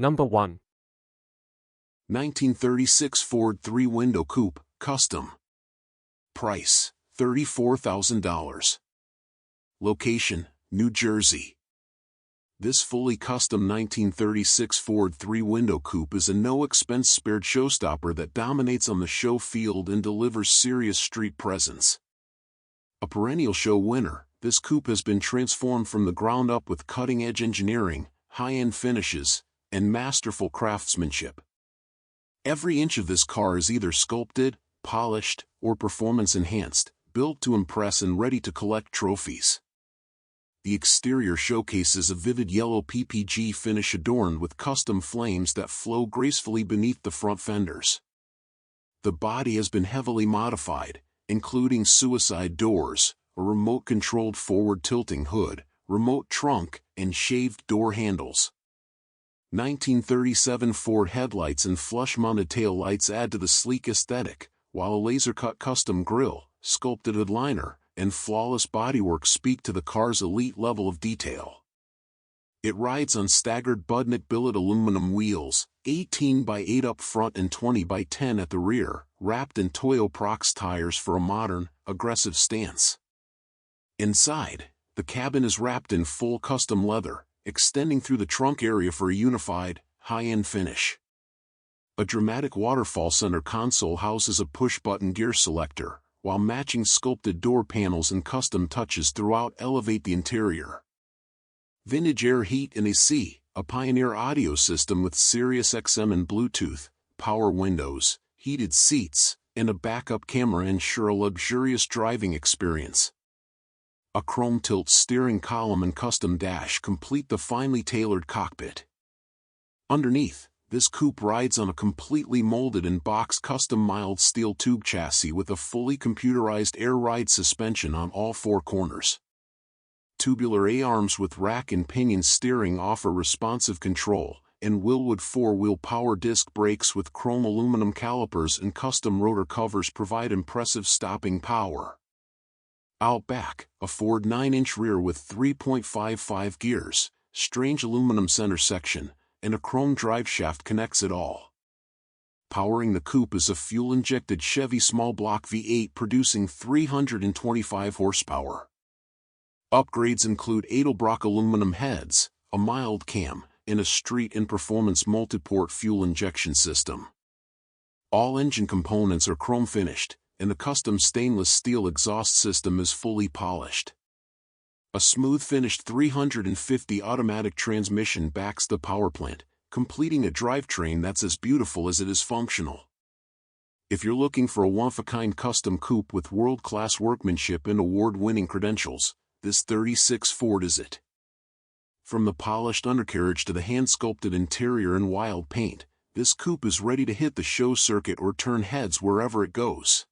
Number 1. 1936 Ford 3-window coupe, custom. Price, $34,000. Location, New Jersey. This fully custom 1936 Ford 3-window coupe is a no-expense spared showstopper that dominates on the show field and delivers serious street presence. A perennial show winner, this coupe has been transformed from the ground up with cutting-edge engineering, high-end finishes, and masterful craftsmanship. Every inch of this car is either sculpted, polished, or performance-enhanced, built to impress and ready to collect trophies. The exterior showcases a vivid yellow PPG finish adorned with custom flames that flow gracefully beneath the front fenders. The body has been heavily modified, including suicide doors, a remote-controlled forward-tilting hood, remote trunk, and shaved door handles. 1937 Ford headlights and flush-mounted tail lights add to the sleek aesthetic, while a laser-cut custom grille, sculpted headliner, and flawless bodywork speak to the car's elite level of detail. It rides on staggered Budnik billet aluminum wheels, 18 by 8 up front and 20 by 10 at the rear, wrapped in Toyo Prox tires for a modern, aggressive stance. Inside, the cabin is wrapped in full custom leather, extending through the trunk area for a unified, high-end finish. A dramatic waterfall center console houses a push-button gear selector, while matching sculpted door panels and custom touches throughout elevate the interior. Vintage air heat and AC, a Pioneer audio system with Sirius XM and Bluetooth, power windows, heated seats, and a backup camera ensure a luxurious driving experience. A chrome tilt steering column and custom dash complete the finely tailored cockpit. Underneath, this coupe rides on a completely molded and boxed custom mild steel tube chassis with a fully computerized air ride suspension on all four corners. Tubular A-arms with rack and pinion steering offer responsive control, and Wilwood 4-wheel power disc brakes with chrome aluminum calipers and custom rotor covers provide impressive stopping power. Out back, a Ford 9-inch rear with 3.55 gears, strange aluminum center section, and a chrome driveshaft connects it all. Powering the coupe is a fuel-injected Chevy small block V8 producing 325 horsepower. Upgrades include Edelbrock aluminum heads, a mild cam, and a street and performance multi-port fuel injection system. All engine components are chrome finished, and the custom stainless steel exhaust system is fully polished. A smooth-finished 350 automatic transmission backs the power plant, completing a drivetrain that's as beautiful as it is functional. If you're looking for a one-of-a-kind custom coupe with world-class workmanship and award-winning credentials, this 36 Ford is it. From the polished undercarriage to the hand-sculpted interior and wild paint, this coupe is ready to hit the show circuit or turn heads wherever it goes.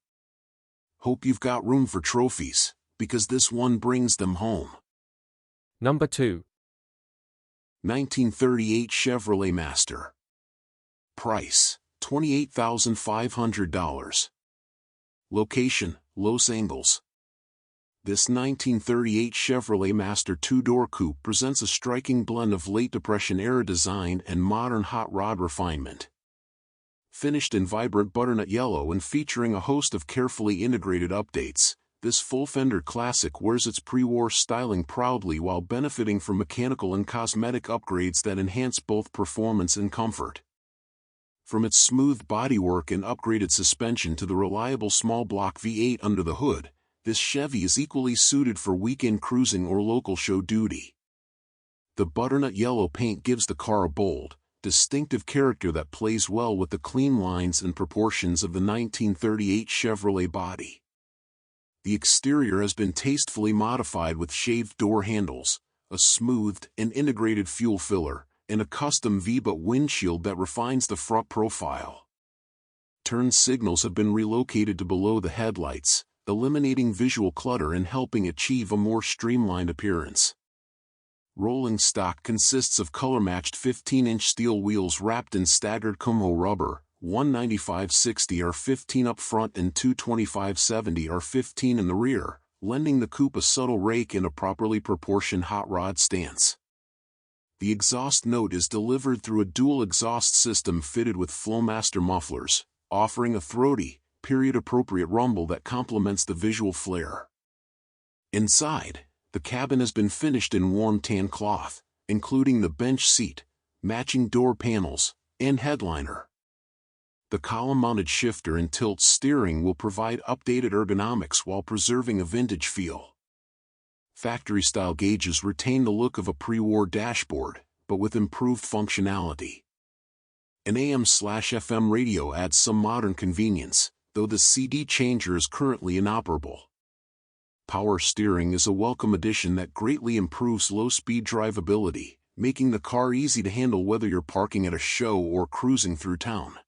Hope you've got room for trophies, because this one brings them home. Number 2. 1938 Chevrolet Master. Price, $28,500. Location, Los Angeles. This 1938 Chevrolet Master two-door coupe presents a striking blend of late Depression-era design and modern hot rod refinement. Finished in vibrant butternut yellow and featuring a host of carefully integrated updates, this full-fender classic wears its pre-war styling proudly while benefiting from mechanical and cosmetic upgrades that enhance both performance and comfort. From its smooth bodywork and upgraded suspension to the reliable small-block V8 under the hood, this Chevy is equally suited for weekend cruising or local show duty. The butternut yellow paint gives the car a bold, distinctive character that plays well with the clean lines and proportions of the 1938 Chevrolet body. The exterior has been tastefully modified with shaved door handles, a smoothed and integrated fuel filler, and a custom V-butt windshield that refines the front profile. Turn signals have been relocated to below the headlights, eliminating visual clutter and helping achieve a more streamlined appearance. Rolling stock consists of color-matched 15-inch steel wheels wrapped in staggered Como rubber, 195/60 R15 up front and 225/70 R15 in the rear, lending the coupe a subtle rake and a properly proportioned hot rod stance. The exhaust note is delivered through a dual exhaust system fitted with Flowmaster mufflers, offering a throaty, period-appropriate rumble that complements the visual flair. Inside, the cabin has been finished in warm tan cloth, including the bench seat, matching door panels, and headliner. The column-mounted shifter and tilt steering will provide updated ergonomics while preserving a vintage feel. Factory-style gauges retain the look of a pre-war dashboard, but with improved functionality. An AM/FM radio adds some modern convenience, though the CD changer is currently inoperable. Power steering is a welcome addition that greatly improves low-speed drivability, making the car easy to handle whether you're parking at a show or cruising through town.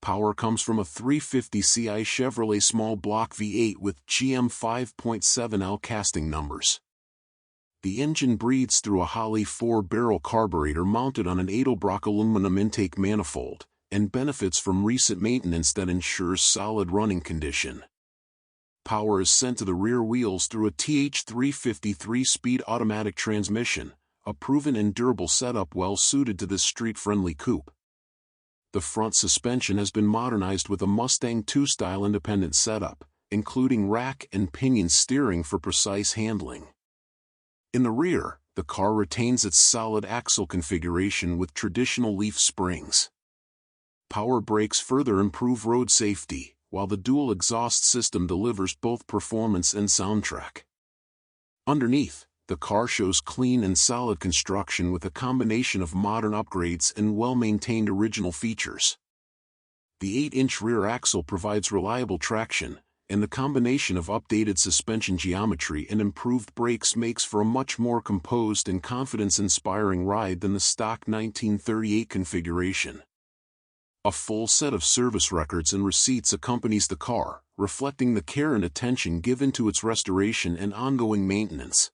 Power comes from a 350ci Chevrolet small block V8 with GM 5.7L casting numbers. The engine breathes through a Holley 4-barrel carburetor mounted on an Edelbrock aluminum intake manifold, and benefits from recent maintenance that ensures solid running condition. Power is sent to the rear wheels through a TH350 3-speed automatic transmission, a proven and durable setup well suited to this street-friendly coupe. The front suspension has been modernized with a Mustang II style independent setup, including rack and pinion steering for precise handling. In the rear, the car retains its solid axle configuration with traditional leaf springs. Power brakes further improve road safety, while the dual exhaust system delivers both performance and soundtrack. Underneath, the car shows clean and solid construction with a combination of modern upgrades and well-maintained original features. The 8-inch rear axle provides reliable traction, and the combination of updated suspension geometry and improved brakes makes for a much more composed and confidence-inspiring ride than the stock 1938 configuration. A full set of service records and receipts accompanies the car, reflecting the care and attention given to its restoration and ongoing maintenance.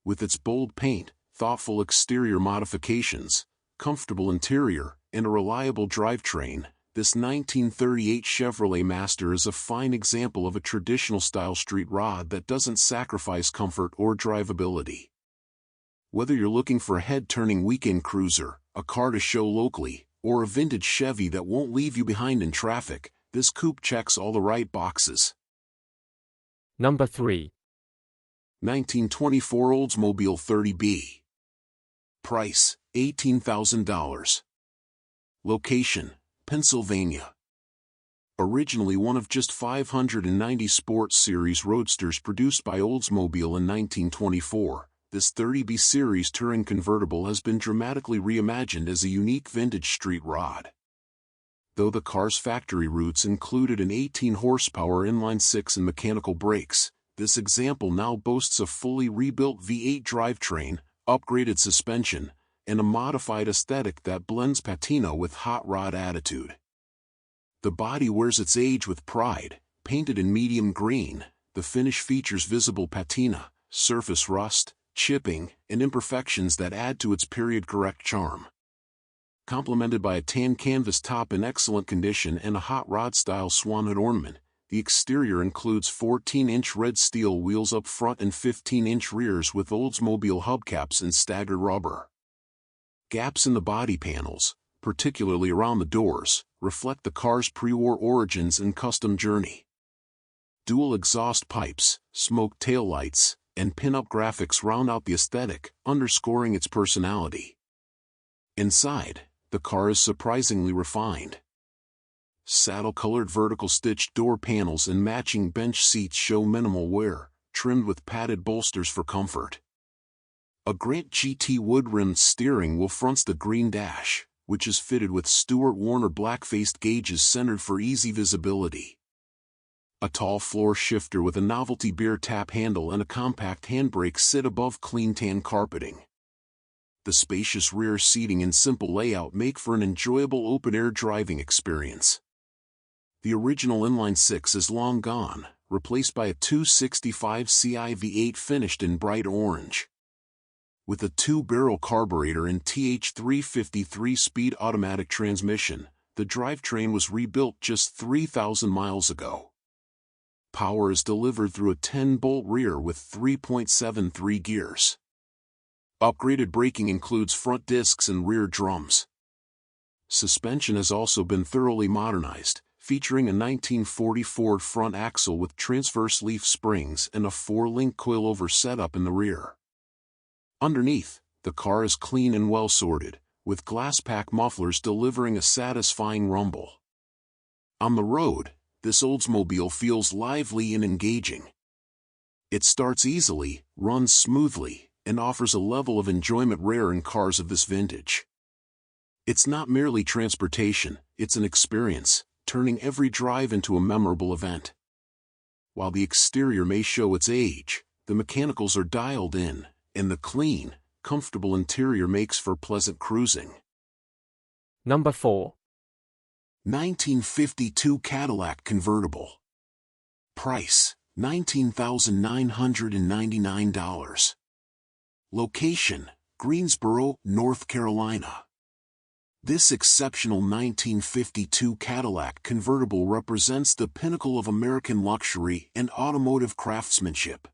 With its bold paint, thoughtful exterior modifications, comfortable interior, and a reliable drivetrain, this 1938 Chevrolet Master is a fine example of a traditional-style street rod that doesn't sacrifice comfort or drivability. Whether you're looking for a head-turning weekend cruiser, a car to show locally, or a vintage Chevy that won't leave you behind in traffic, this coupe checks all the right boxes. Number 3. 1924 Oldsmobile 30B. Price, $18,000. Location, Pennsylvania. Originally one of just 590 Sports Series Roadsters produced by Oldsmobile in 1924, this 30B Series touring convertible has been dramatically reimagined as a unique vintage street rod. Though the car's factory roots included an 18-horsepower inline-six and mechanical brakes, this example now boasts a fully rebuilt V8 drivetrain, upgraded suspension, and a modified aesthetic that blends patina with hot rod attitude. The body wears its age with pride. Painted in medium green, the finish features visible patina, surface rust, chipping, and imperfections that add to its period-correct charm. Complemented by a tan canvas top in excellent condition and a hot rod-style swanhood ornament, the exterior includes 14-inch red steel wheels up front and 15-inch rears with Oldsmobile hubcaps in staggered rubber. Gaps in the body panels, particularly around the doors, reflect the car's pre-war origins and custom journey. Dual exhaust pipes, smoked taillights, and pin-up graphics round out the aesthetic, underscoring its personality. Inside, the car is surprisingly refined. Saddle-colored vertical stitched door panels and matching bench seats show minimal wear, trimmed with padded bolsters for comfort. A Grant GT wood-rimmed steering wheel fronts the green dash, which is fitted with Stewart Warner black-faced gauges centered for easy visibility. A tall floor shifter with a novelty beer tap handle and a compact handbrake sit above clean tan carpeting. The spacious rear seating and simple layout make for an enjoyable open-air driving experience. The original inline-six is long gone, replaced by a 265ci V8 finished in bright orange. With a 2-barrel carburetor and TH350 3-speed automatic transmission, the drivetrain was rebuilt just 3,000 miles ago. Power is delivered through a 10-bolt rear with 3.73 gears. Upgraded braking includes front discs and rear drums. Suspension has also been thoroughly modernized, featuring a 1940 Ford front axle with transverse leaf springs and a 4-link coilover setup in the rear. Underneath, the car is clean and well sorted, with glass pack mufflers delivering a satisfying rumble. On the road, this Oldsmobile feels lively and engaging. It starts easily, runs smoothly, and offers a level of enjoyment rare in cars of this vintage. It's not merely transportation, it's an experience, turning every drive into a memorable event. While the exterior may show its age, the mechanicals are dialed in, and the clean, comfortable interior makes for pleasant cruising. Number 4. 1952 Cadillac convertible. Price, $19,999. Location, Greensboro, North Carolina. This exceptional 1952 Cadillac convertible represents the pinnacle of American luxury and automotive craftsmanship.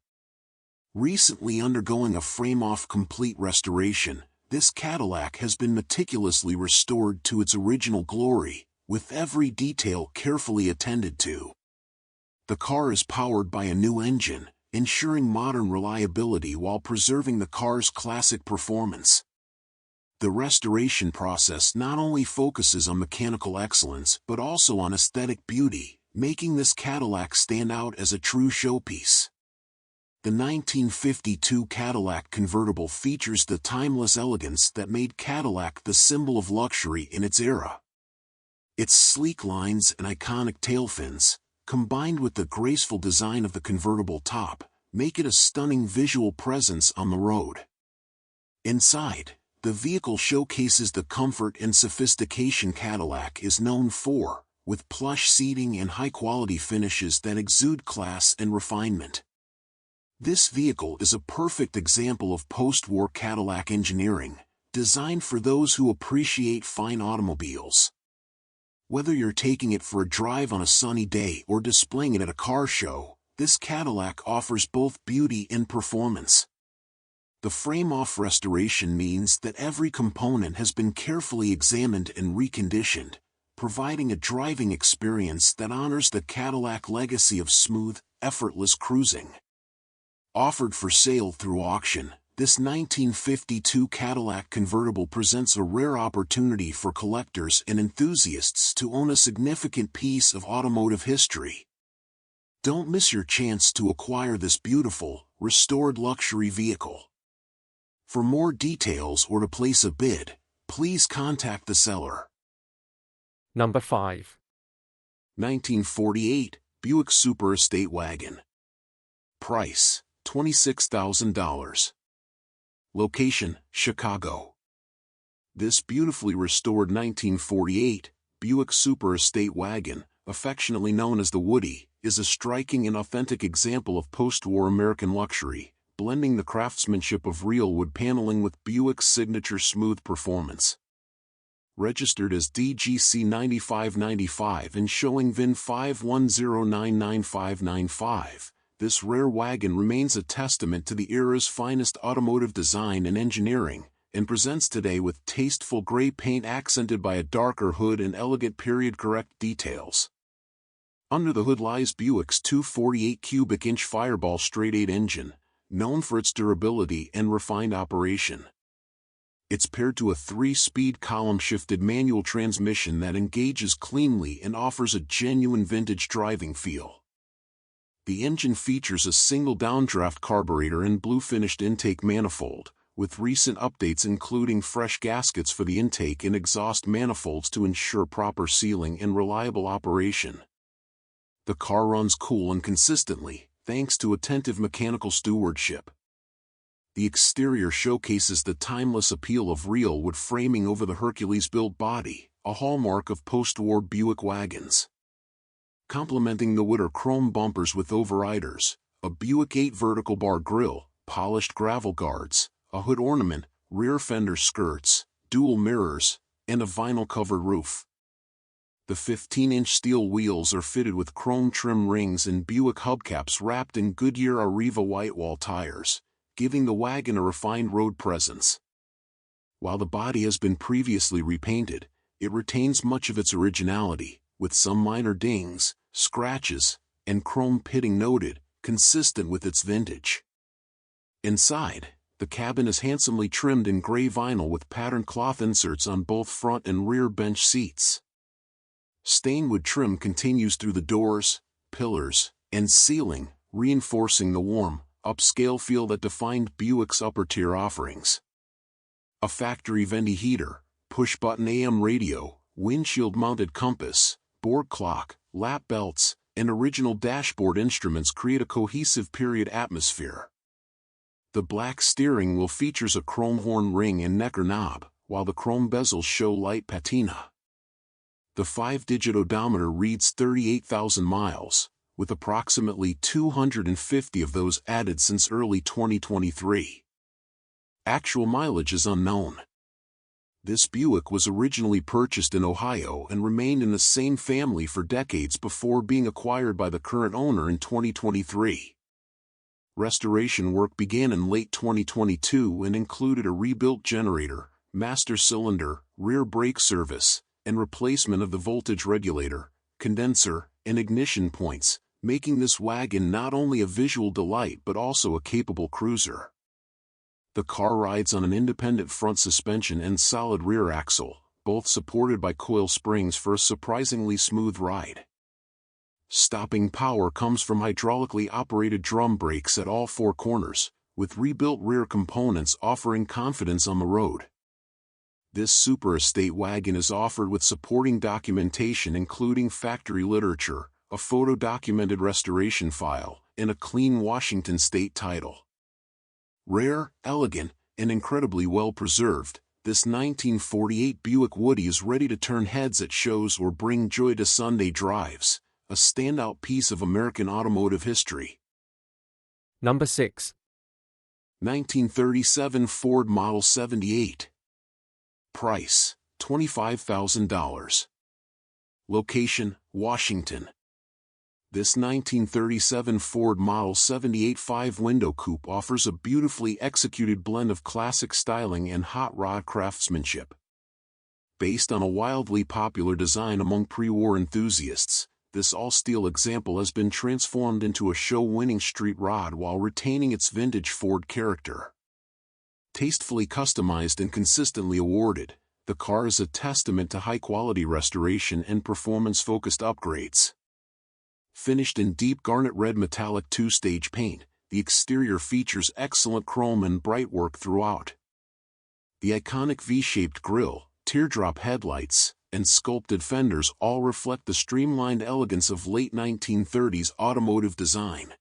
Recently undergoing a frame-off complete restoration, this Cadillac has been meticulously restored to its original glory, with every detail carefully attended to. The car is powered by a new engine, ensuring modern reliability while preserving the car's classic performance. The restoration process not only focuses on mechanical excellence but also on aesthetic beauty, making this Cadillac stand out as a true showpiece. The 1952 Cadillac convertible features the timeless elegance that made Cadillac the symbol of luxury in its era. Its sleek lines and iconic tail fins, combined with the graceful design of the convertible top, make it a stunning visual presence on the road. Inside, the vehicle showcases the comfort and sophistication Cadillac is known for, with plush seating and high-quality finishes that exude class and refinement. This vehicle is a perfect example of post-war Cadillac engineering, designed for those who appreciate fine automobiles. Whether you're taking it for a drive on a sunny day or displaying it at a car show, this Cadillac offers both beauty and performance. The frame-off restoration means that every component has been carefully examined and reconditioned, providing a driving experience that honors the Cadillac legacy of smooth, effortless cruising. Offered for sale through auction, this 1952 Cadillac convertible presents a rare opportunity for collectors and enthusiasts to own a significant piece of automotive history. Don't miss your chance to acquire this beautiful, restored luxury vehicle. For more details or to place a bid, please contact the seller. Number 5. 1948 Buick Super Estate Wagon. Price, $26,000. Location, Chicago. This beautifully restored 1948 Buick Super Estate Wagon, affectionately known as the Woody, is a striking and authentic example of post-war American luxury, blending the craftsmanship of real wood paneling with Buick's signature smooth performance. Registered as DGC 9595 and showing VIN 510999595, this rare wagon remains a testament to the era's finest automotive design and engineering, and presents today with tasteful gray paint accented by a darker hood and elegant period-correct details. Under the hood lies Buick's 248 cubic inch Fireball straight-8 engine, known for its durability and refined operation. It's paired to a 3-speed column-shifted manual transmission that engages cleanly and offers a genuine vintage driving feel. The engine features a single downdraft carburetor and blue-finished intake manifold, with recent updates including fresh gaskets for the intake and exhaust manifolds to ensure proper sealing and reliable operation. The car runs cool and consistently, thanks to attentive mechanical stewardship. The exterior showcases the timeless appeal of real wood framing over the Hercules-built body, a hallmark of post-war Buick wagons. Complementing the wood are chrome bumpers with overriders, a Buick 8 vertical bar grille, polished gravel guards, a hood ornament, rear fender skirts, dual mirrors, and a vinyl-covered roof. The 15-inch steel wheels are fitted with chrome trim rings and Buick hubcaps wrapped in Goodyear Arriva whitewall tires, giving the wagon a refined road presence. While the body has been previously repainted, it retains much of its originality, with some minor dings, scratches, and chrome pitting noted, consistent with its vintage. Inside, the cabin is handsomely trimmed in gray vinyl with patterned cloth inserts on both front and rear bench seats. Stainwood trim continues through the doors, pillars, and ceiling, reinforcing the warm, upscale feel that defined Buick's upper-tier offerings. A factory Vendy heater, push-button AM radio, windshield-mounted compass, board clock, lap belts, and original dashboard instruments create a cohesive period atmosphere. The black steering wheel features a chrome horn ring and necker knob, while the chrome bezels show light patina. The 5-digit odometer reads 38,000 miles, with approximately 250 of those added since early 2023. Actual mileage is unknown. This Buick was originally purchased in Ohio and remained in the same family for decades before being acquired by the current owner in 2023. Restoration work began in late 2022 and included a rebuilt generator, master cylinder, rear brake service, and replacement of the voltage regulator, condenser, and ignition points, making this wagon not only a visual delight but also a capable cruiser. The car rides on an independent front suspension and solid rear axle, both supported by coil springs for a surprisingly smooth ride. Stopping power comes from hydraulically operated drum brakes at all four corners, with rebuilt rear components offering confidence on the road. This super estate wagon is offered with supporting documentation including factory literature, a photo-documented restoration file, and a clean Washington state title. Rare, elegant, and incredibly well-preserved, this 1948 Buick Woody is ready to turn heads at shows or bring joy to Sunday drives, a standout piece of American automotive history. Number 6. 1937 Ford Model 78. Price, $25,000. Location, Washington. This 1937 Ford Model 78 5-window coupe offers a beautifully executed blend of classic styling and hot rod craftsmanship. Based on a wildly popular design among pre-war enthusiasts, this all-steel example has been transformed into a show-winning street rod while retaining its vintage Ford character. Tastefully customized and consistently awarded, the car is a testament to high-quality restoration and performance-focused upgrades. Finished in deep garnet red metallic two-stage paint, the exterior features excellent chrome and bright work throughout. The iconic V-shaped grille, teardrop headlights, and sculpted fenders all reflect the streamlined elegance of late 1930s automotive design.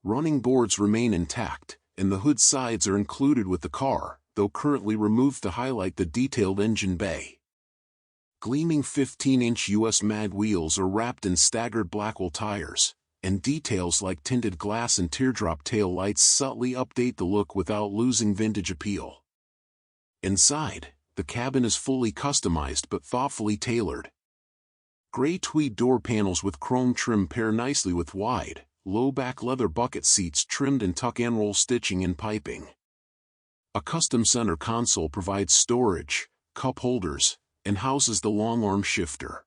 Running boards remain intact, and the hood sides are included with the car, though currently removed to highlight the detailed engine bay. Gleaming 15-inch US mag wheels are wrapped in staggered Blackwell tires, and details like tinted glass and teardrop tail lights subtly update the look without losing vintage appeal. Inside, the cabin is fully customized but thoughtfully tailored. Gray tweed door panels with chrome trim pair nicely with wide, low-back leather bucket seats trimmed in tuck-and-roll stitching and piping. A custom center console provides storage, cup holders, and houses the long-arm shifter.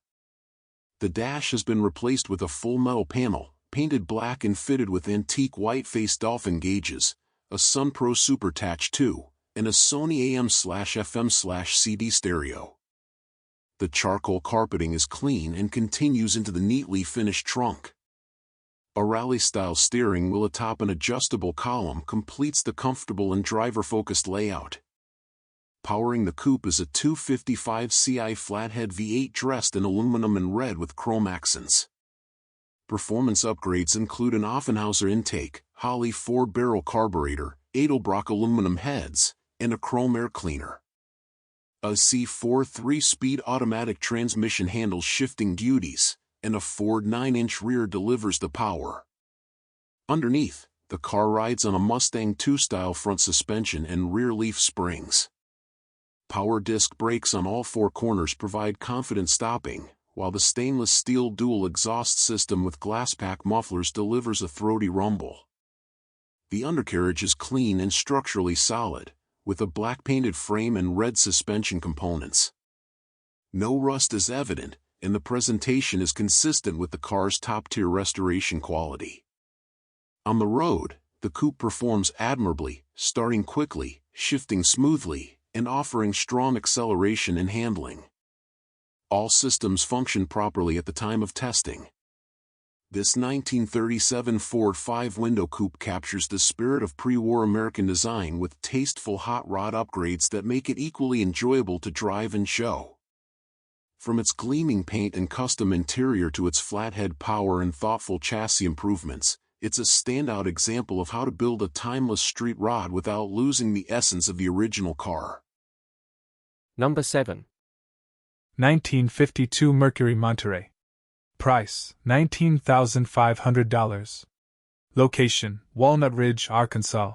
The dash has been replaced with a full metal panel, painted black and fitted with antique white-faced dolphin gauges, a SunPro SuperTouch 2, and a Sony AM/FM/CD stereo. The charcoal carpeting is clean and continues into the neatly finished trunk. A Riley-style steering wheel atop an adjustable column completes the comfortable and driver-focused layout. Powering the coupe is a 255 Ci flathead V8 dressed in aluminum and red with chrome accents. Performance upgrades include an Offenhauser intake, Holley 4-barrel carburetor, Edelbrock aluminum heads, and a chrome air cleaner. A C4 3-speed automatic transmission handles shifting duties, and a Ford 9-inch rear delivers the power. Underneath, the car rides on a Mustang 2-style front suspension and rear leaf springs. Power disc brakes on all four corners provide confident stopping, while the stainless steel dual exhaust system with glass pack mufflers delivers a throaty rumble. The undercarriage is clean and structurally solid, with a black-painted frame and red suspension components. No rust is evident, and the presentation is consistent with the car's top-tier restoration quality. On the road, the coupe performs admirably, starting quickly, shifting smoothly, and offering strong acceleration and handling. All systems function properly at the time of testing. This 1937 Ford 5-window coupe captures the spirit of pre-war American design with tasteful hot rod upgrades that make it equally enjoyable to drive and show. From its gleaming paint and custom interior to its flathead power and thoughtful chassis improvements, it's a standout example of how to build a timeless street rod without losing the essence of the original car. Number 7. 1952 Mercury Monterey. Price, $19,500. Location, Walnut Ridge, Arkansas.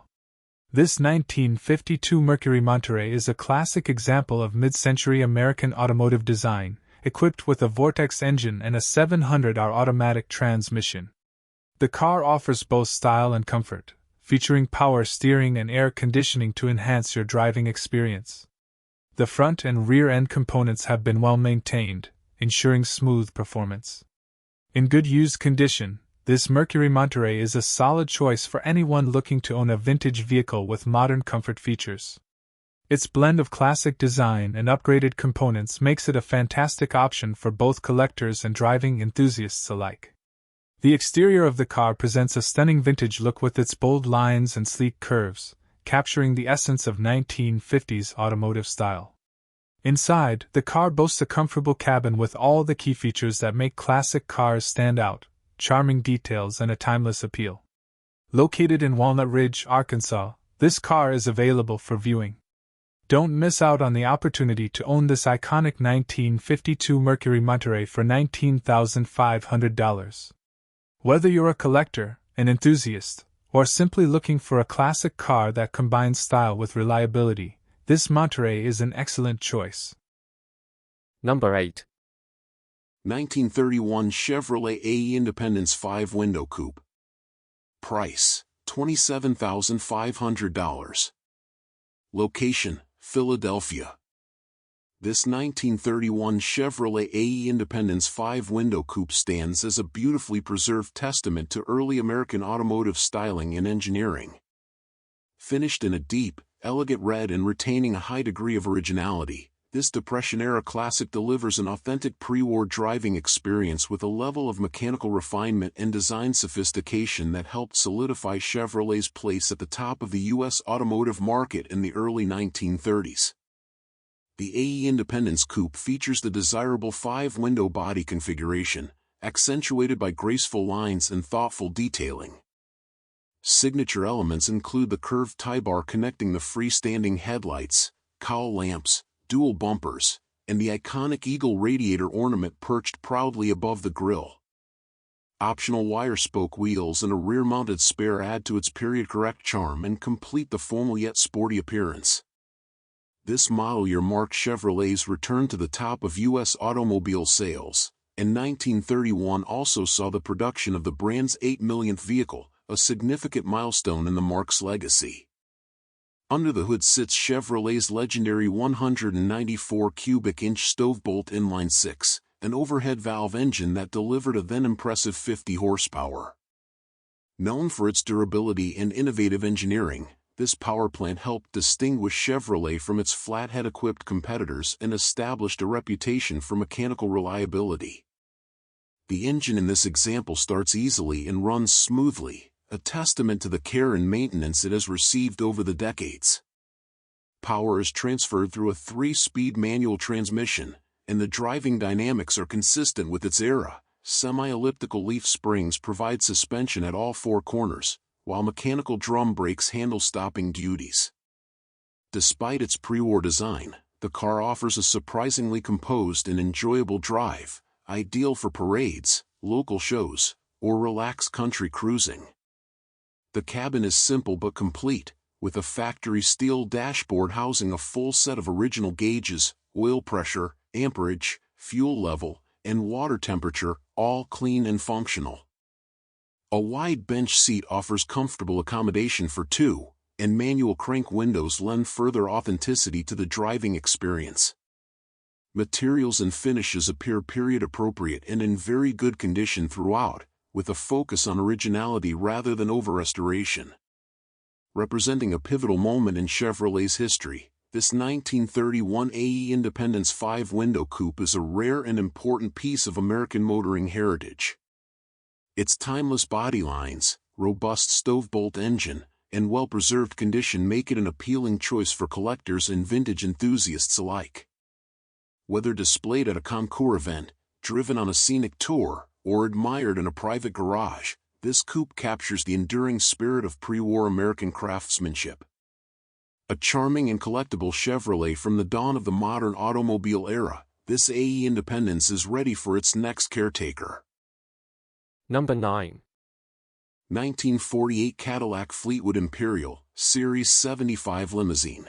This 1952 Mercury Monterey is a classic example of mid-century American automotive design, equipped with a Vortex engine and a 700R automatic transmission. The car offers both style and comfort, featuring power steering and air conditioning to enhance your driving experience. The front and rear end components have been well maintained, ensuring smooth performance. In good used condition, this Mercury Monterey is a solid choice for anyone looking to own a vintage vehicle with modern comfort features. Its blend of classic design and upgraded components makes it a fantastic option for both collectors and driving enthusiasts alike. The exterior of the car presents a stunning vintage look with its bold lines and sleek curves, capturing the essence of 1950s automotive style. Inside, the car boasts a comfortable cabin with all the key features that make classic cars stand out, charming details and a timeless appeal. Located in Walnut Ridge, Arkansas, this car is available for viewing. Don't miss out on the opportunity to own this iconic 1952 Mercury Monterey for $19,500. Whether you're a collector, an enthusiast, or simply looking for a classic car that combines style with reliability, this Monterey is an excellent choice. Number 8. 1931 Chevrolet AE Independence 5-window coupe. Price, $27,500. Location, Philadelphia. This 1931 Chevrolet AE Independence 5-window coupe stands as a beautifully preserved testament to early American automotive styling and engineering. Finished in a deep, elegant red and retaining a high degree of originality, this Depression-era classic delivers an authentic pre-war driving experience with a level of mechanical refinement and design sophistication that helped solidify Chevrolet's place at the top of the U.S. automotive market in the early 1930s. The AE Independence Coupe features the desirable 5-window body configuration, accentuated by graceful lines and thoughtful detailing. Signature elements include the curved tie bar connecting the freestanding headlights, cowl lamps, dual bumpers, and the iconic eagle radiator ornament perched proudly above the grille. Optional wire-spoke wheels and a rear-mounted spare add to its period-correct charm and complete the formal yet sporty appearance. This model year marked Chevrolet's return to the top of U.S. automobile sales, and 1931 also saw the production of the brand's 8 millionth vehicle, a significant milestone in the marque's legacy. Under the hood sits Chevrolet's legendary 194 cubic inch Stovebolt inline-6, an overhead valve engine that delivered a then impressive 50 horsepower. Known for its durability and innovative engineering, this power plant helped distinguish Chevrolet from its flathead-equipped competitors and established a reputation for mechanical reliability. The engine in this example starts easily and runs smoothly, a testament to the care and maintenance it has received over the decades. Power is transferred through a 3-speed manual transmission, and the driving dynamics are consistent with its era. Semi-elliptical leaf springs provide suspension at all 4 corners, while mechanical drum brakes handle stopping duties. Despite its pre-war design, the car offers a surprisingly composed and enjoyable drive, ideal for parades, local shows, or relaxed country cruising. The cabin is simple but complete, with a factory steel dashboard housing a full set of original gauges, oil pressure, amperage, fuel level, and water temperature, all clean and functional. A wide bench seat offers comfortable accommodation for two, and manual crank windows lend further authenticity to the driving experience. Materials and finishes appear period appropriate and in very good condition throughout, with a focus on originality rather than over-restoration. Representing a pivotal moment in Chevrolet's history, this 1931 AE Independence 5-window coupe is a rare and important piece of American motoring heritage. Its timeless body lines, robust stove-bolt engine, and well-preserved condition make it an appealing choice for collectors and vintage enthusiasts alike. Whether displayed at a concours event, driven on a scenic tour, or admired in a private garage, this coupe captures the enduring spirit of pre-war American craftsmanship. A charming and collectible Chevrolet from the dawn of the modern automobile era, this AE Independence is ready for its next caretaker. Number 9. 1948 Cadillac Fleetwood Imperial, Series 75 Limousine.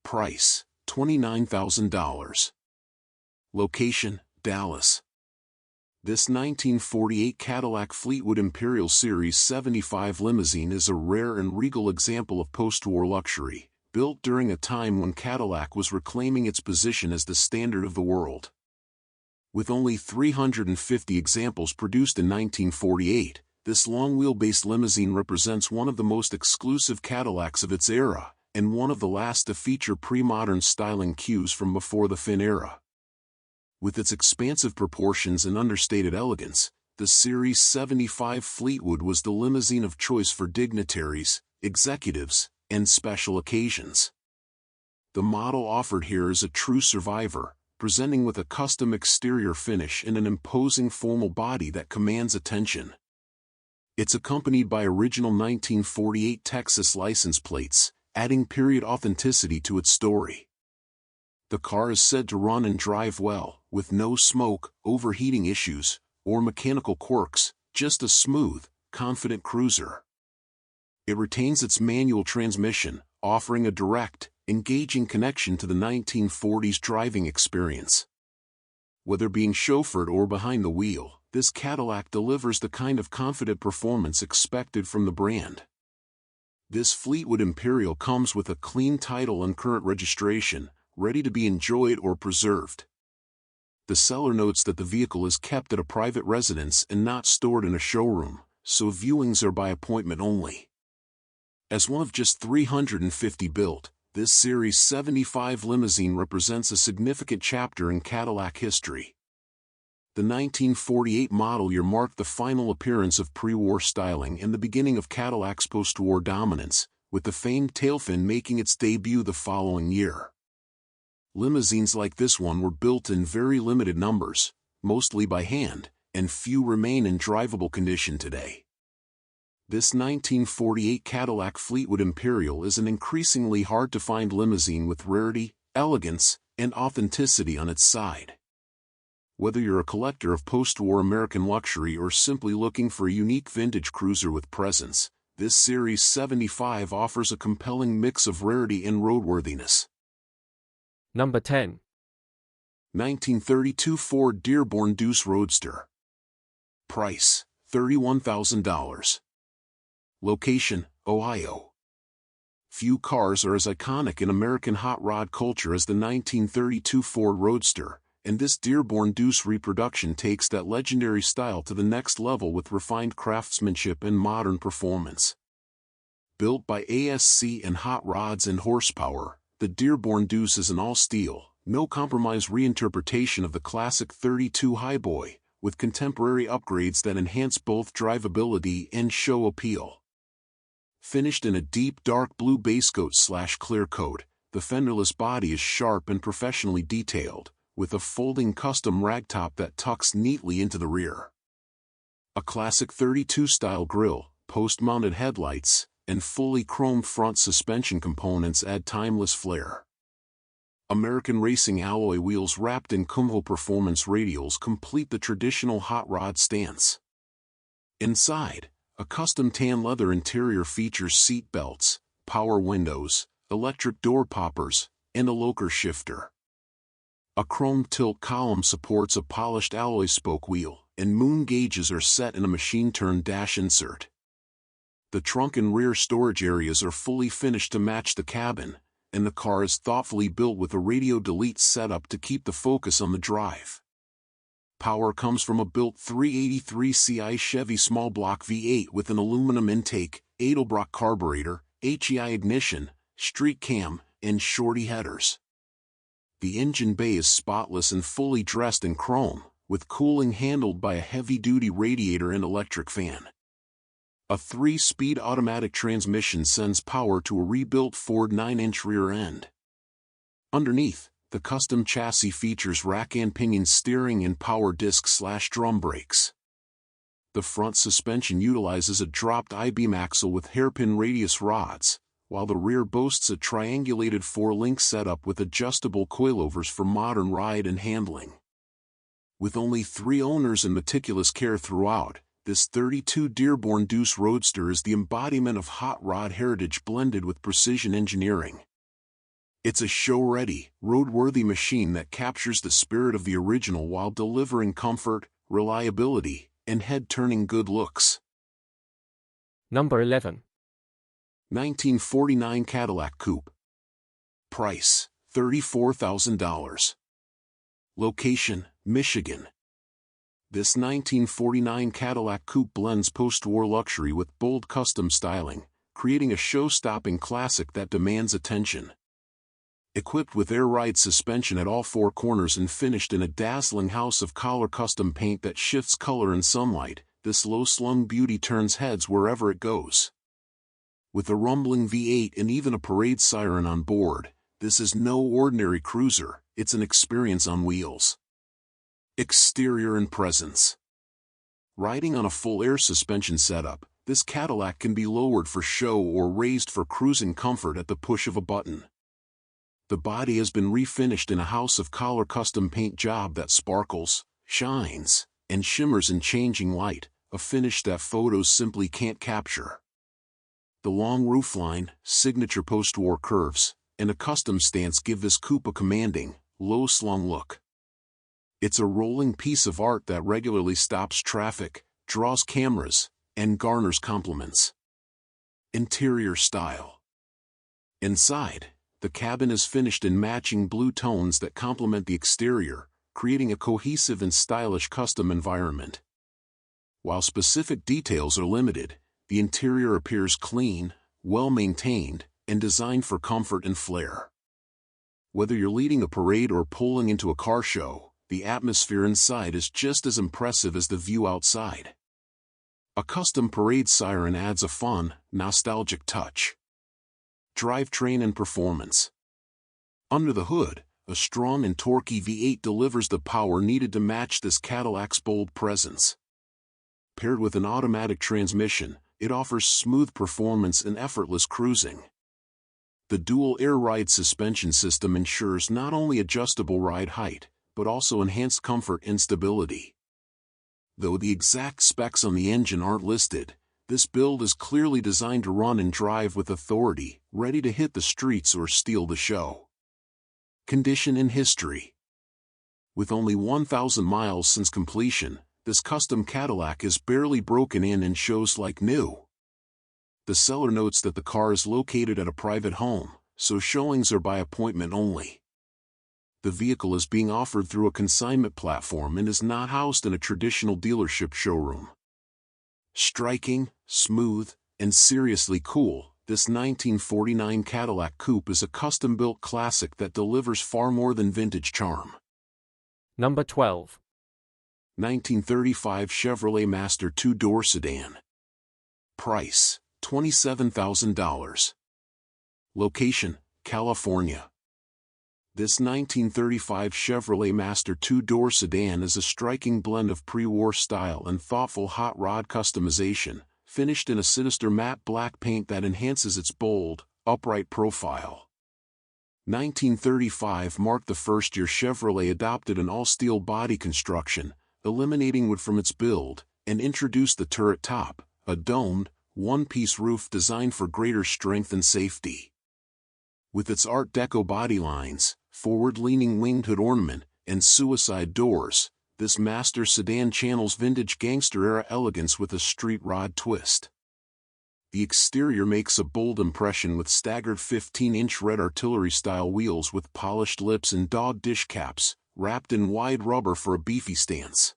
Price, $29,000. Location, Dallas. This 1948 Cadillac Fleetwood Imperial Series 75 limousine is a rare and regal example of post-war luxury, built during a time when Cadillac was reclaiming its position as the standard of the world. With only 350 examples produced in 1948, this long-wheelbase limousine represents one of the most exclusive Cadillacs of its era, and one of the last to feature pre-modern styling cues from before the fin era. With its expansive proportions and understated elegance, the Series 75 Fleetwood was the limousine of choice for dignitaries, executives, and special occasions. The model offered here is a true survivor, presenting with a custom exterior finish and an imposing formal body that commands attention. It's accompanied by original 1948 Texas license plates, adding period authenticity to its story. The car is said to run and drive well, with no smoke, overheating issues, or mechanical quirks, just a smooth, confident cruiser. It retains its manual transmission, offering a direct, engaging connection to the 1940s driving experience. Whether being chauffeured or behind the wheel, this Cadillac delivers the kind of confident performance expected from the brand. This Fleetwood Imperial comes with a clean title and current registration, ready to be enjoyed or preserved. The seller notes that the vehicle is kept at a private residence and not stored in a showroom, so viewings are by appointment only. As one of just 350 built, this Series 75 limousine represents a significant chapter in Cadillac history. The 1948 model year marked the final appearance of pre-war styling and the beginning of Cadillac's post-war dominance, with the famed tailfin making its debut the following year. Limousines like this one were built in very limited numbers, mostly by hand, and few remain in drivable condition today. This 1948 Cadillac Fleetwood Imperial is an increasingly hard-to-find limousine with rarity, elegance, and authenticity on its side. Whether you're a collector of post-war American luxury or simply looking for a unique vintage cruiser with presence, this Series 75 offers a compelling mix of rarity and roadworthiness. Number 10. 1932 Ford Dearborn Deuce Roadster. Price, $31,000. Location, Ohio. Few cars are as iconic in American hot rod culture as the 1932 Ford Roadster, and this Dearborn Deuce reproduction takes that legendary style to the next level with refined craftsmanship and modern performance. Built by ASC and Hot Rods and Horsepower, the Dearborn Deuce is an all-steel, no-compromise reinterpretation of the classic 32 Highboy, with contemporary upgrades that enhance both drivability and show appeal. Finished in a deep dark blue basecoat/clear coat, the fenderless body is sharp and professionally detailed, with a folding custom ragtop that tucks neatly into the rear. A classic 32-style grille, post-mounted headlights, and fully chromed front suspension components add timeless flair. American racing alloy wheels wrapped in Kumho Performance radials complete the traditional hot rod stance. Inside, a custom tan leather interior features seat belts, power windows, electric door poppers, and a locker shifter. A chrome tilt column supports a polished alloy spoke wheel, and moon gauges are set in a machine-turned dash insert. The trunk and rear storage areas are fully finished to match the cabin, and the car is thoughtfully built with a radio delete setup to keep the focus on the drive. Power comes from a built 383 Ci Chevy small block V8 with an aluminum intake, Edelbrock carburetor, HEI ignition, street cam, and shorty headers. The engine bay is spotless and fully dressed in chrome, with cooling handled by a heavy-duty radiator and electric fan. A 3-speed automatic transmission sends power to a rebuilt Ford 9-inch rear end. Underneath, the custom chassis features rack and pinion steering and power disc/drum brakes. The front suspension utilizes a dropped I-beam axle with hairpin radius rods, while the rear boasts a triangulated 4-link setup with adjustable coilovers for modern ride and handling. With only 3 owners and meticulous care throughout, this 32 Dearborn Deuce Roadster is the embodiment of hot rod heritage blended with precision engineering. It's a show-ready, roadworthy machine that captures the spirit of the original while delivering comfort, reliability, and head-turning good looks. Number 11. 1949 Cadillac Coupe. Price, $34,000. Location, Michigan. This 1949 Cadillac Coupe blends post-war luxury with bold custom styling, creating a show-stopping classic that demands attention. Equipped with air ride suspension at all 4 corners and finished in a dazzling house of color custom paint that shifts color in sunlight, this low-slung beauty turns heads wherever it goes. With a rumbling V8 and even a parade siren on board, this is no ordinary cruiser, it's an experience on wheels. Exterior and presence. Riding on a full air suspension setup, this Cadillac can be lowered for show or raised for cruising comfort at the push of a button. The body has been refinished in a house of color custom paint job that sparkles, shines, and shimmers in changing light, a finish that photos simply can't capture. The long roofline, signature post-war curves, and a custom stance give this coupe a commanding, low-slung look. It's a rolling piece of art that regularly stops traffic, draws cameras, and garners compliments. Interior style. Inside, the cabin is finished in matching blue tones that complement the exterior, creating a cohesive and stylish custom environment. While specific details are limited, the interior appears clean, well-maintained, and designed for comfort and flair. Whether you're leading a parade or pulling into a car show, the atmosphere inside is just as impressive as the view outside. A custom parade siren adds a fun, nostalgic touch. Drivetrain and performance. Under the hood, a strong and torquey V8 delivers the power needed to match this Cadillac's bold presence. Paired with an automatic transmission, it offers smooth performance and effortless cruising. The dual air ride suspension system ensures not only adjustable ride height, but also enhanced comfort and stability. Though the exact specs on the engine aren't listed, this build is clearly designed to run and drive with authority, ready to hit the streets or steal the show. Condition and history. With only 1,000 miles since completion, this custom Cadillac is barely broken in and shows like new. The seller notes that the car is located at a private home, so showings are by appointment only. The vehicle is being offered through a consignment platform and is not housed in a traditional dealership showroom. Striking, smooth, and seriously cool, this 1949 Cadillac Coupe is a custom-built classic that delivers far more than vintage charm. Number 12. 1935 Chevrolet Master 2-door sedan. Price, $27,000. Location, California. This 1935 Chevrolet Master 2-door sedan is a striking blend of pre-war style and thoughtful hot rod customization, finished in a sinister matte black paint that enhances its bold, upright profile. 1935 marked the first year Chevrolet adopted an all-steel body construction, eliminating wood from its build, and introduced the turret top, a domed, one-piece roof designed for greater strength and safety. With its Art Deco body lines, forward-leaning winged hood ornament, and suicide doors, this master sedan channels vintage gangster-era elegance with a street rod twist. The exterior makes a bold impression with staggered 15-inch red artillery-style wheels with polished lips and dog dish caps, wrapped in wide rubber for a beefy stance.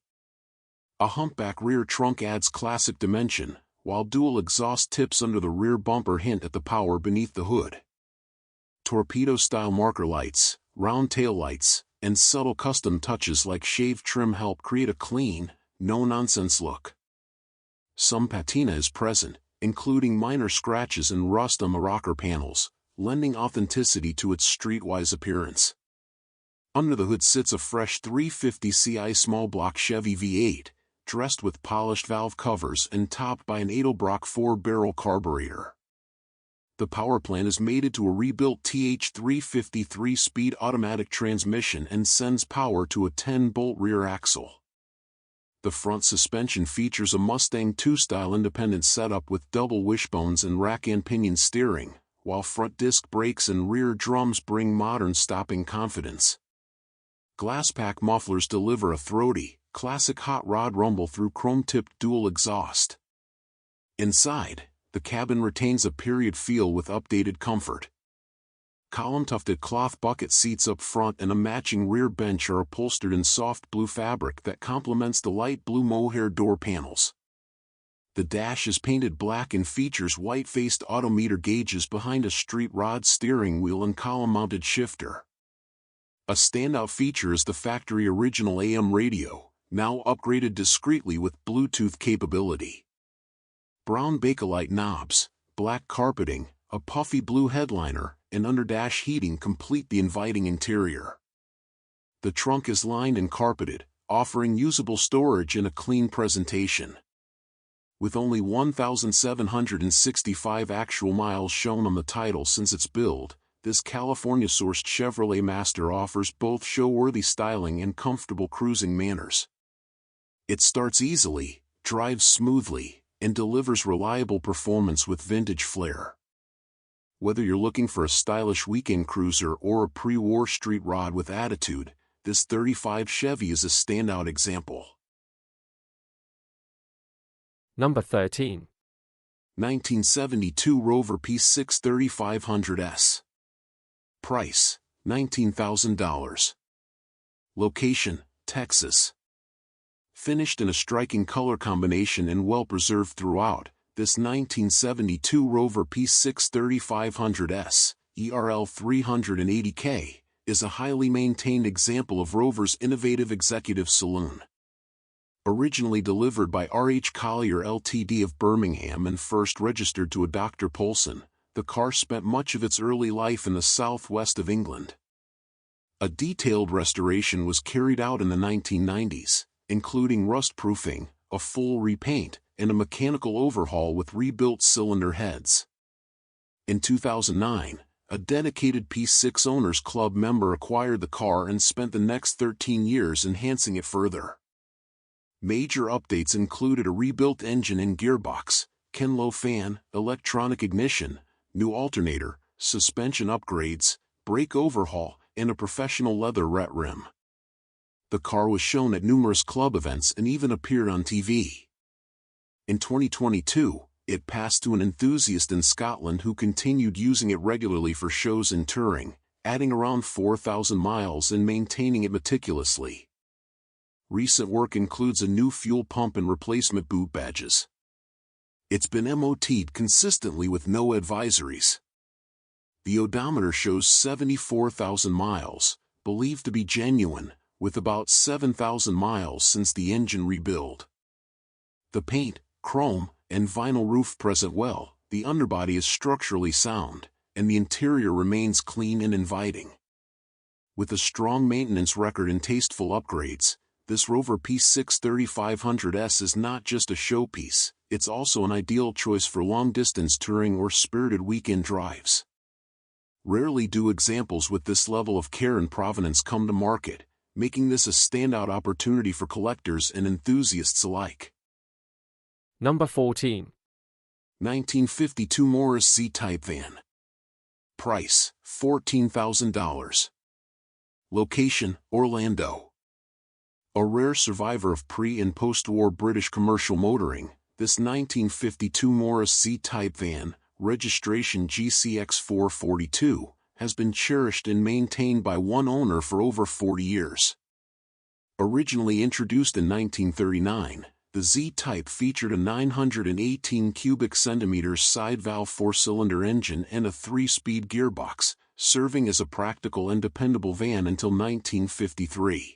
A humpback rear trunk adds classic dimension, while dual exhaust tips under the rear bumper hint at the power beneath the hood. Torpedo-style marker lights, round tail lights, and subtle custom touches like shaved trim help create a clean, no-nonsense look. Some patina is present, including minor scratches and rust on the rocker panels, lending authenticity to its streetwise appearance. Under the hood sits a fresh 350ci small block Chevy V8, dressed with polished valve covers and topped by an Edelbrock 4-barrel carburetor. The power plant is mated to a rebuilt TH350 3-speed automatic transmission and sends power to a 10-bolt rear axle. The front suspension features a Mustang II style independent setup with double wishbones and rack and pinion steering, while front disc brakes and rear drums bring modern stopping confidence. Glasspack mufflers deliver a throaty, classic hot rod rumble through chrome-tipped dual exhaust. Inside, the cabin retains a period feel with updated comfort. Column-tufted cloth bucket seats up front and a matching rear bench are upholstered in soft blue fabric that complements the light blue mohair door panels. The dash is painted black and features white-faced odometer gauges behind a street rod steering wheel and column-mounted shifter. A standout feature is the factory original AM radio, now upgraded discreetly with Bluetooth capability. Brown Bakelite knobs, black carpeting, a puffy blue headliner, and underdash heating complete the inviting interior. The trunk is lined and carpeted, offering usable storage and a clean presentation. With only 1,765 actual miles shown on the title since its build, this California-sourced Chevrolet Master offers both show-worthy styling and comfortable cruising manners. It starts easily, drives smoothly, and delivers reliable performance with vintage flair. Whether you're looking for a stylish weekend cruiser or a pre-war street rod with attitude, this 35 Chevy is a standout example. Number 13. 1972 Rover P6 3500S. Price, $19,000. Location, Texas. Finished in a striking color combination and well-preserved throughout, this 1972 Rover P6 3500S, ERL 380K, is a highly maintained example of Rover's innovative executive saloon. Originally delivered by R.H. Collier Ltd. of Birmingham and first registered to a Dr. Polson, the car spent much of its early life in the southwest of England. A detailed restoration was carried out in the 1990s, including rust-proofing, a full repaint, and a mechanical overhaul with rebuilt cylinder heads. In 2009, a dedicated P6 Owners Club member acquired the car and spent the next 13 years enhancing it further. Major updates included a rebuilt engine and gearbox, Kenlow fan, electronic ignition, new alternator, suspension upgrades, brake overhaul, and a professional leather ret rim. The car was shown at numerous club events and even appeared on TV. In 2022, it passed to an enthusiast in Scotland who continued using it regularly for shows and touring, adding around 4,000 miles and maintaining it meticulously. Recent work includes a new fuel pump and replacement boot badges. It's been MOT'd consistently with no advisories. The odometer shows 74,000 miles, believed to be genuine, with about 7,000 miles since the engine rebuild. The paint, chrome, and vinyl roof present well, the underbody is structurally sound, and the interior remains clean and inviting. With a strong maintenance record and tasteful upgrades, this Rover P6 3500S is not just a showpiece, it's also an ideal choice for long-distance touring or spirited weekend drives. Rarely do examples with this level of care and provenance come to market, making this a standout opportunity for collectors and enthusiasts alike. Number 14. 1952 Morris C-Type van. Price, $14,000. Location, Orlando. A rare survivor of pre- and post-war British commercial motoring, this 1952 Morris Z-Type van, registration GCX442, has been cherished and maintained by one owner for over 40 years. Originally introduced in 1939, the Z-Type featured a 918 cubic centimeters side-valve four-cylinder engine and a 3-speed gearbox, serving as a practical and dependable van until 1953.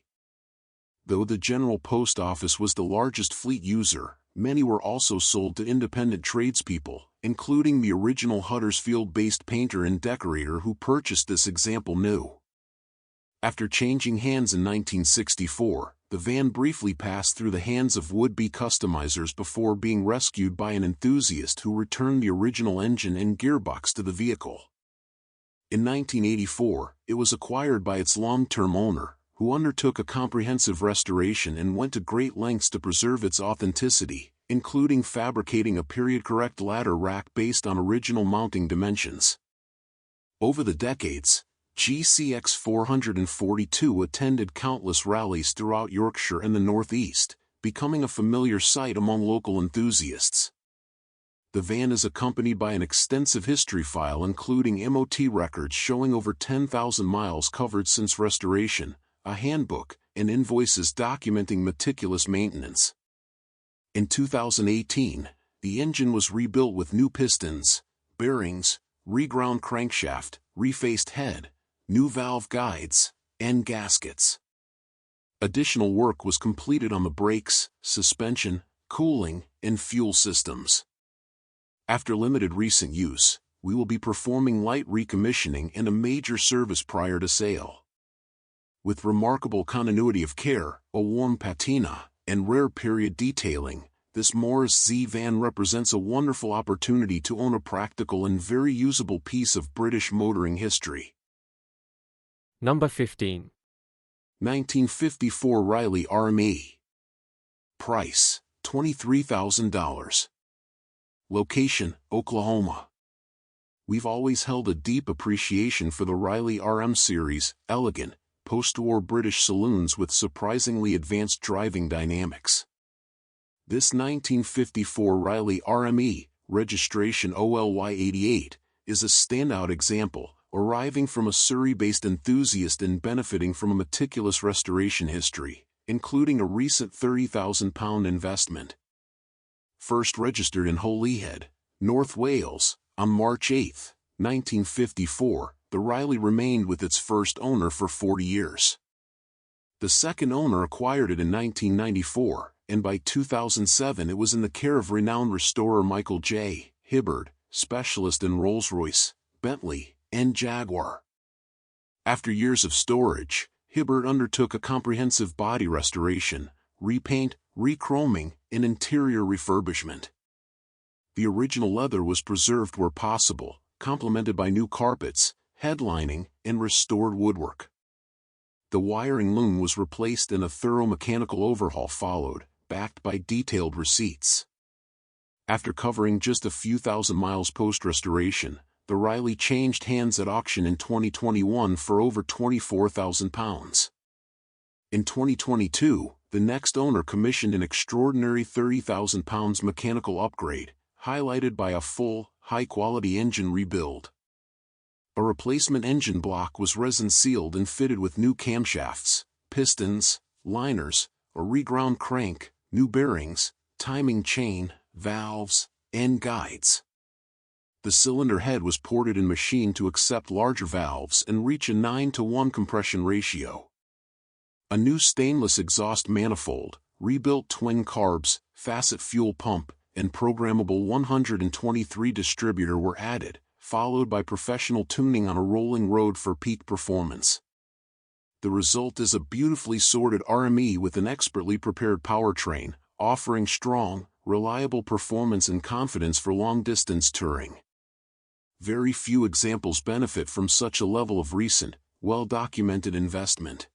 Though the General Post Office was the largest fleet user, many were also sold to independent tradespeople, including the original Huddersfield-based painter and decorator who purchased this example new. After changing hands in 1964, the van briefly passed through the hands of would-be customizers before being rescued by an enthusiast who returned the original engine and gearbox to the vehicle. In 1984, it was acquired by its long-term owner, who undertook a comprehensive restoration and went to great lengths to preserve its authenticity, including fabricating a period-correct ladder rack based on original mounting dimensions. Over the decades, GCX 442 attended countless rallies throughout Yorkshire and the Northeast, becoming a familiar sight among local enthusiasts. The van is accompanied by an extensive history file including MOT records showing over 10,000 miles covered since restoration, a handbook, and invoices documenting meticulous maintenance. In 2018, the engine was rebuilt with new pistons, bearings, reground crankshaft, refaced head, new valve guides, and gaskets. Additional work was completed on the brakes, suspension, cooling, and fuel systems. After limited recent use, we will be performing light recommissioning and a major service prior to sale. With remarkable continuity of care, a warm patina, and rare period detailing, this Morris Z van represents a wonderful opportunity to own a practical and very usable piece of British motoring history. Number 15. 1954 Riley RME. Price, $23,000. Location, Oklahoma. We've always held a deep appreciation for the Riley RM series, elegant, post-war British saloons with surprisingly advanced driving dynamics. This 1954 Riley RME, registration OLY88, is a standout example, arriving from a Surrey-based enthusiast and benefiting from a meticulous restoration history, including a recent £30,000 investment. First registered in Holyhead, North Wales, on March 8, 1954, the Riley remained with its first owner for 40 years. The second owner acquired it in 1994, and by 2007 it was in the care of renowned restorer Michael J. Hibbard, specialist in Rolls-Royce, Bentley, and Jaguar. After years of storage, Hibbard undertook a comprehensive body restoration, repaint, rechroming, and interior refurbishment. The original leather was preserved where possible, complemented by new carpets, headlining, and restored woodwork. The wiring loom was replaced and a thorough mechanical overhaul followed, backed by detailed receipts. After covering just a few thousand miles post-restoration, the Riley changed hands at auction in 2021 for over £24,000. In 2022, the next owner commissioned an extraordinary £30,000 mechanical upgrade, highlighted by a full, high-quality engine rebuild. A replacement engine block was resin-sealed and fitted with new camshafts, pistons, liners, a reground crank, new bearings, timing chain, valves, and guides. The cylinder head was ported and machined to accept larger valves and reach a 9:1 compression ratio. A new stainless exhaust manifold, rebuilt twin carbs, facet fuel pump, and programmable 123 distributor were added, followed by professional tuning on a rolling road for peak performance. The result is a beautifully sorted RME with an expertly prepared powertrain, offering strong, reliable performance and confidence for long-distance touring. Very few examples benefit from such a level of recent, well-documented investment.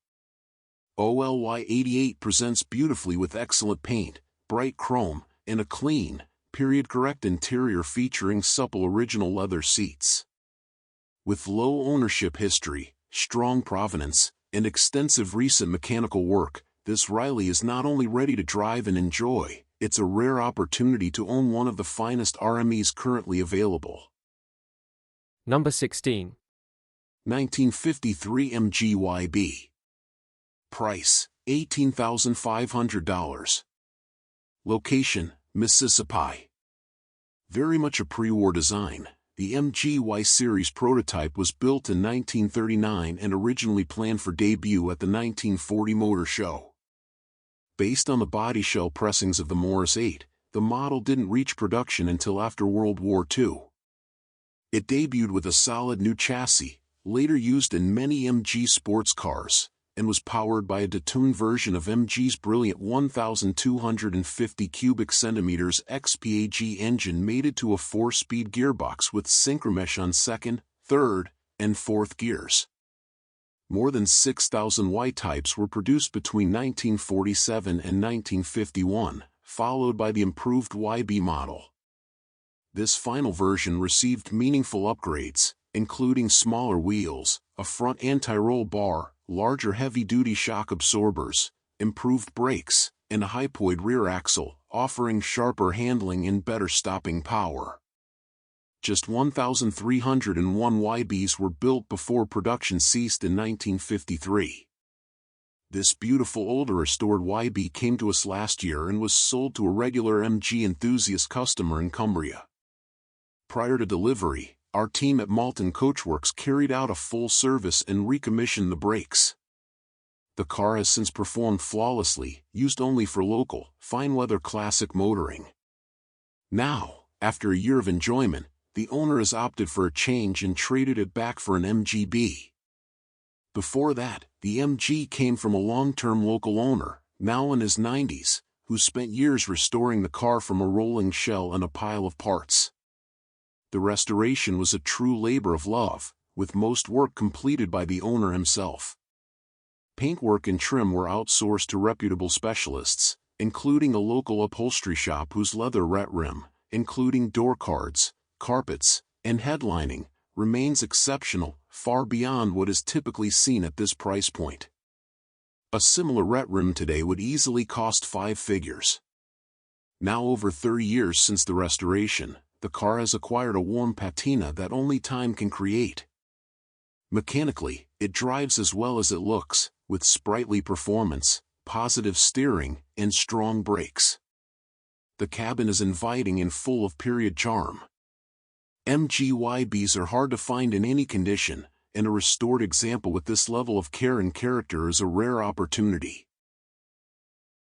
OLY88 presents beautifully with excellent paint, bright chrome, and a clean, period-correct interior featuring supple original leather seats. With low ownership history, strong provenance, and extensive recent mechanical work, this Riley is not only ready to drive and enjoy, it's a rare opportunity to own one of the finest RMEs currently available. Number 16. 1953 MG-YB. Price, $18,500. Location, Mississippi. Very much a pre-war design, the MG-Y series prototype was built in 1939 and originally planned for debut at the 1940 Motor Show. Based on the body shell pressings of the Morris 8, the model didn't reach production until after World War II. It debuted with a solid new chassis, later used in many MG sports cars, and was powered by a detuned version of MG's brilliant 1,250 cubic centimeters XPAG engine mated to a 4-speed gearbox with synchromesh on second, third, and fourth gears. More than 6,000 Y types were produced between 1947 and 1951, followed by the improved YB model. This final version received meaningful upgrades, including smaller wheels, a front anti-roll bar, larger heavy-duty shock absorbers, improved brakes, and a hypoid rear axle, offering sharper handling and better stopping power. Just 1,301 YBs were built before production ceased in 1953. This beautiful older restored YB came to us last year and was sold to a regular MG enthusiast customer in Cumbria. Prior to delivery, our team at Malton Coachworks carried out a full service and recommissioned the brakes. The car has since performed flawlessly, used only for local, fine-weather classic motoring. Now, after a year of enjoyment, the owner has opted for a change and traded it back for an MGB. Before that, the MG came from a long-term local owner, now in his 90s, who spent years restoring the car from a rolling shell and a pile of parts. The restoration was a true labor of love, with most work completed by the owner himself. Paintwork and trim were outsourced to reputable specialists, including a local upholstery shop whose leather ret rim, including door cards, carpets, and headlining, remains exceptional, far beyond what is typically seen at this price point. A similar ret rim today would easily cost 5 figures. Now over 30 years since the restoration, the car has acquired a warm patina that only time can create. Mechanically, it drives as well as it looks, with sprightly performance, positive steering, and strong brakes. The cabin is inviting and full of period charm. MG-YBs are hard to find in any condition, and a restored example with this level of care and character is a rare opportunity.